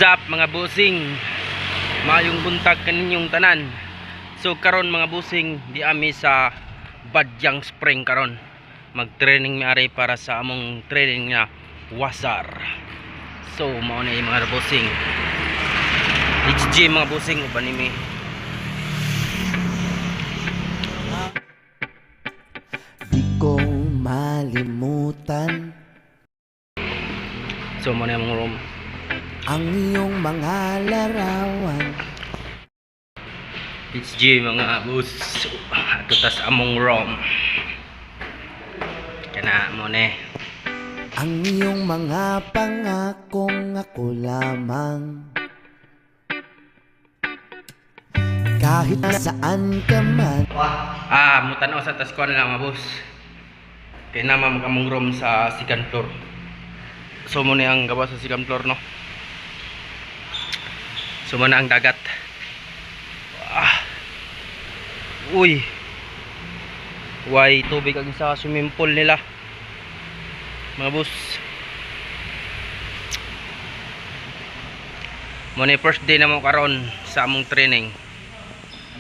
Zap mga busing, mayong buntag kaninyong tanan. So karon mga busing, di ami sa Badyang Spring karon. Mag-training mi para sa among training na wasar. So mao na mga busing. HG mga busing uban nimi. Di ko malimutan So mao na among room. ang iyong mga larawan. HG mga bus. Ato tas among room. Kana mo ne. Ang iyong mga pangakong ako lamang. Kahit saan ka man. Mutanaw sa tas ko na lang mga bus. Kaya naman among room sa second floor. So mo ang gawa sa second floor no. So mo ang dagat. Uy. Way tubig ang sa swimming pool nila. Mga bus. Mo ni first day na mo karon sa among training.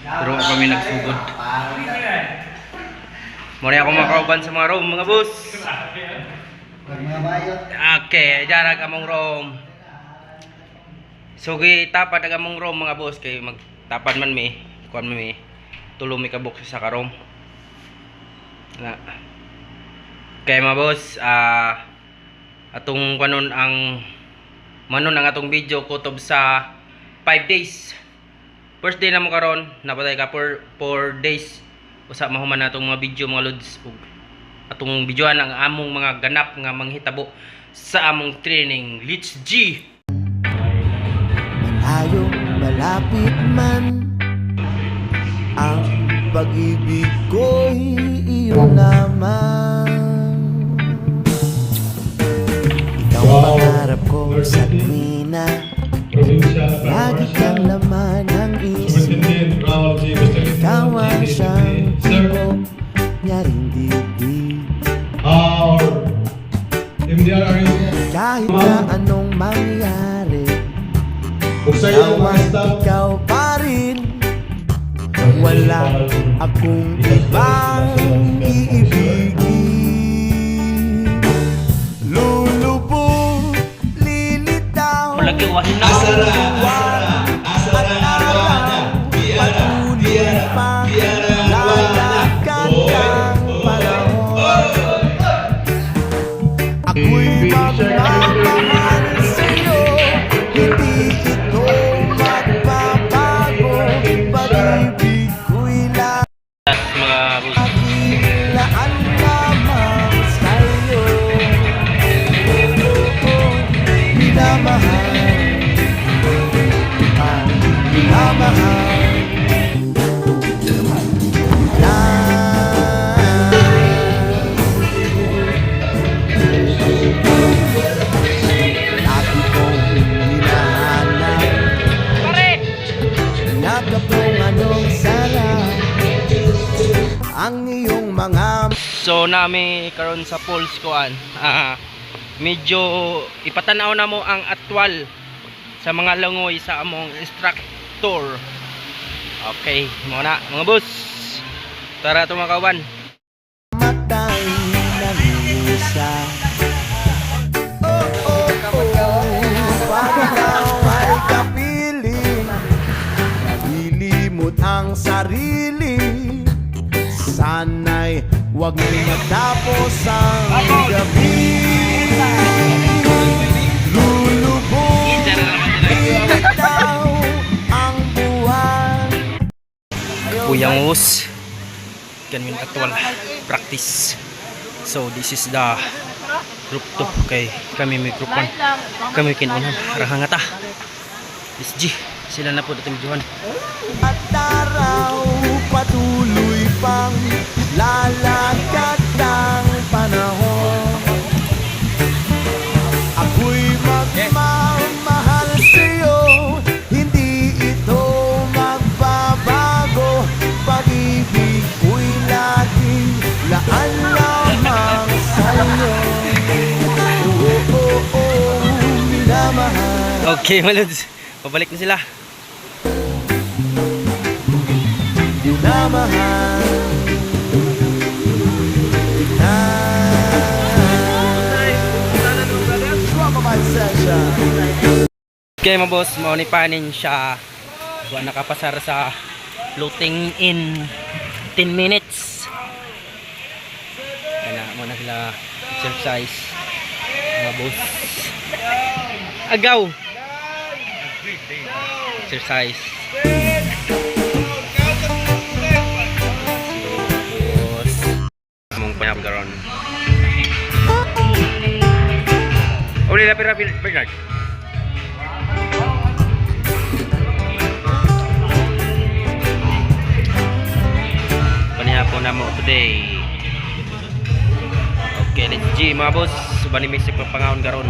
Pero kami nagsugod. Mo ni ako makauban sa mga room mga bus. Okay, dara ka mong room. So tapad ang among room mga boss kay magtapad man mi, kuan man mi. Tulo mi kabuk sa karom. Na. Kay mga boss, atong kanon ang manon ang atong video kutob sa 5 days. First day na mo karon, napatay ka for 4 days. Usa mahuman natong mga video mga lods. Atong videoan ang among mga ganap nga manghitabo sa among training. Let's G. Ayaw malapit man, ang pag-ibig ko'y iyo naman. Ikaw ang pangarap ko sa tuwina, lagi kang laman ng isip. Ikaw ang siyang tipo niya rin dibdib. Kahit na anong mangyari, ikaw pa rin. Wala akong ibang iibigin. Lulubog, lilitaw, asarawan at araw, patuloy pang lalakad ang panahon. Ako'y magmamahal sa'yo, hindi ito magbabago. Pag-ibig ko'y Mga boss. laan lamang sa'yo. Minamahal, minamahal. Lagi kong hinahanap, nagkapong anong sarap ang iyong mga. So nami karon sa pulse koan. Medyo ipatanaw na mo ang atwal sa mga langoy sa among instructor. Okay, muna mga boss. Tara tumakawan. Matay ng isa. Pag ikaw ay kapiling, ilimot ang sarili. Sana'y huwag mo matapos ang gabi. Lulubog, ilitaw ang buwan. Puyang us. Ganun atwal practice. So this is the group 2 kay kami may group 1. Kami kinunan rahangata. This G sila na po dating juhan. At araw patuloy pang lalakad ang panahon. Ako'y magmamahal sa'yo, hindi ito magbabago. Pag-ibig ko'y laging laan lamang sa'yo. Minamahal. Okay, Malods. Pabalik na sila. Dinamahal Drama by Session. Okay mga boss, maunipanin siya. Buwan nakapasar sa floating in 10 minutes. Kaya na muna sila exercise mga boss. Agaw! Exercise. Boss. Among panyabaron. Uli rapi Bernard. Panihapon na mo today. Okay, let's G mga boss. Subani may sipang pangaon garon.